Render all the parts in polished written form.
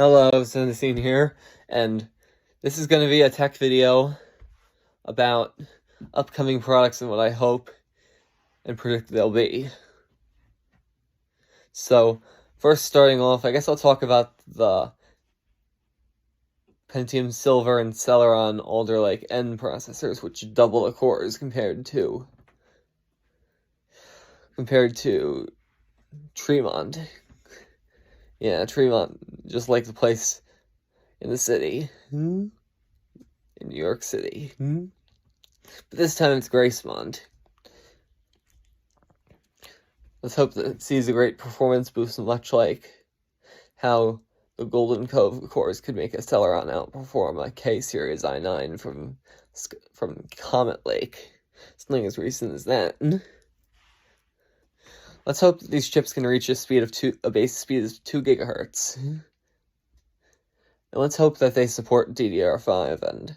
Hello, Sennse here, and this is going to be a tech video about upcoming products and what I hope and predict they'll be. So, first starting off, I guess I'll talk about the Pentium Silver and Celeron Alder Lake N processors, which double the cores compared to Tremont. Yeah, Tremont, just like the place in the city, in New York City. But this time it's Gracemont. Let's hope that it sees a great performance boost, much like how the Golden Cove cores could make a Celeron outperform a K-series i9 from Comet Lake. Something as recent as that. Let's hope that these chips can reach a base speed of 2 gigahertz. And let's hope that they support DDR5 and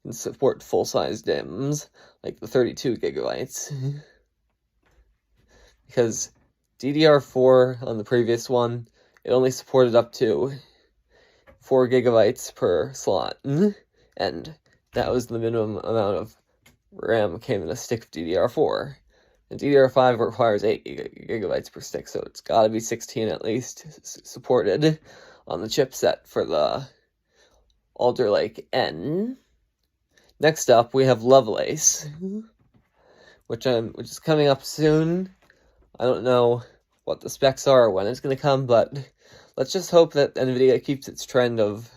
can support full-size DIMMs, like the 32 gigabytes. Because DDR4 on the previous one, it only supported up to 4 gigabytes per slot, and that was the minimum amount of RAM came in a stick of DDR4. And DDR5 requires 8 gigabytes per stick, so it's gotta be 16 at least supported on the chipset for the Alder Lake N. Next up, we have Lovelace, which is coming up soon. I don't know what the specs are or when it's going to come, but let's just hope that NVIDIA keeps its trend of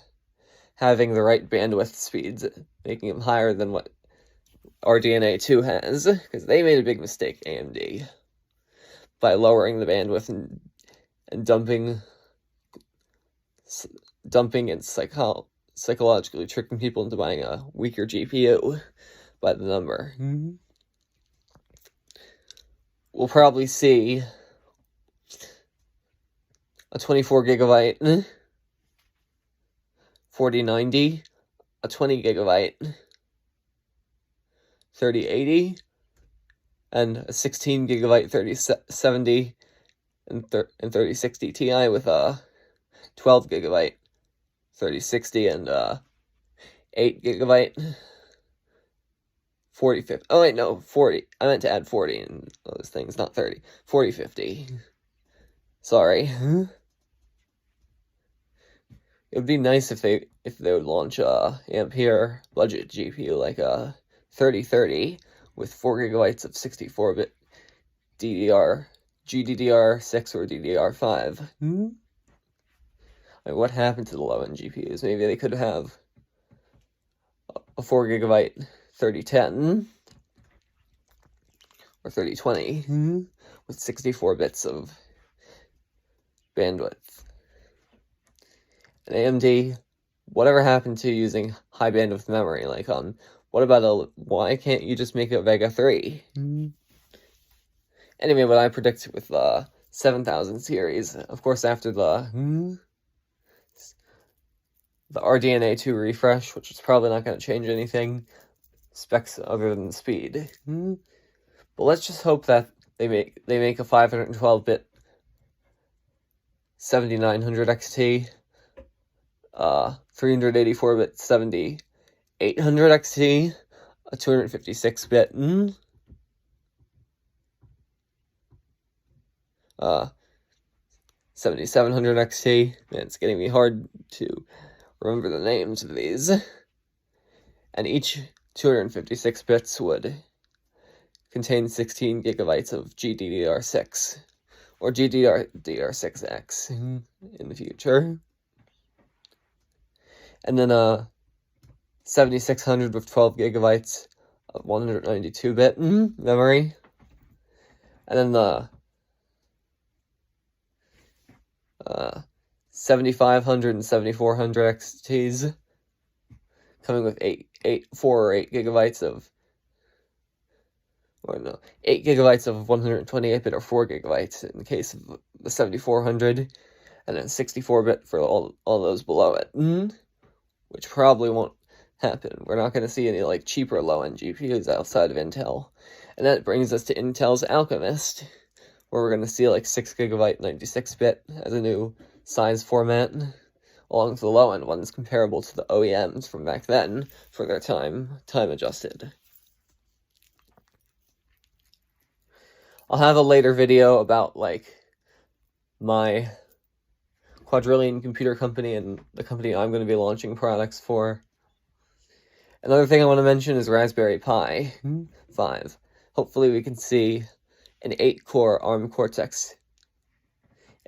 having the right bandwidth speeds, making them higher than what RDNA3 has, because they made a big mistake, AMD, by lowering the bandwidth and dumping and psychologically tricking people into buying a weaker GPU by the number. We'll probably see a 24 gigabyte 4090, a 20 gigabyte 3080, and a 16 gigabyte 3070 and 3060 Ti with a 12 gigabyte 3060 and 8 gigabyte 4050. Oh wait, no, 40. I meant to add 40 in those things, not 30. 4050. Sorry. It would be nice if they would launch a Ampere budget GPU like a 3030 with 4 gigabytes of 64-bit GDDR6 or DDR5. Like, what happened to the low-end GPUs? Maybe they could have a 4 gigabyte 3010 or 3020 with 64 bits of bandwidth. And AMD, whatever happened to using high bandwidth memory? Like, what about why can't you just make a Vega 3? Anyway, what I predict with the 7000 series, of course, after the RDNA3 refresh, which is probably not going to change anything, specs other than the speed. But let's just hope that they make a 512-bit 7900 XT, 384-bit 7800 XT, a 256-bit 7700 XT. Man, it's getting me hard to remember the names of these. And each 256 bits would contain 16 gigabytes of GDDR6 or GDDR6X in the future. And then 7600 with 12 gigabytes of 192-bit memory. And then the 7500 and 7400 XTs coming with 8 gigabytes of 8 gigabytes of 128-bit or 4 gigabytes in the case of the 7400, and then 64-bit for all those below it, which probably won't happen. We're not going to see any like cheaper low-end GPUs outside of Intel. And that brings us to Intel's Alchemist, where we're going to see like 6 gigabyte 96-bit as a new size format, along with the low-end ones comparable to the OEMs from back then for their time adjusted. I'll have a later video about, like, my quadrillion computer company and the company I'm going to be launching products for. Another thing I want to mention is Raspberry Pi 5. Hopefully we can see an 8-core ARM Cortex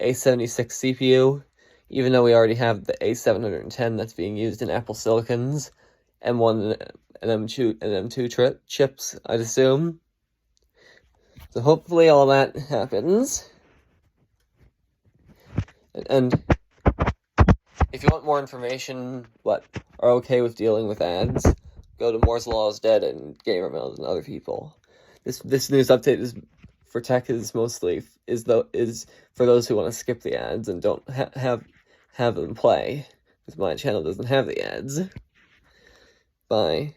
A76 CPU, even though we already have the A710 that's being used in Apple Silicons, M1 and M2 chips, I'd assume. So hopefully all that happens. And if you want more information, but are okay with dealing with ads, go to Moore's Law is Dead and GamerMail and other people. This news update is for tech is mostly is for those who want to skip the ads and don't have them play, because my channel doesn't have the ads. Bye.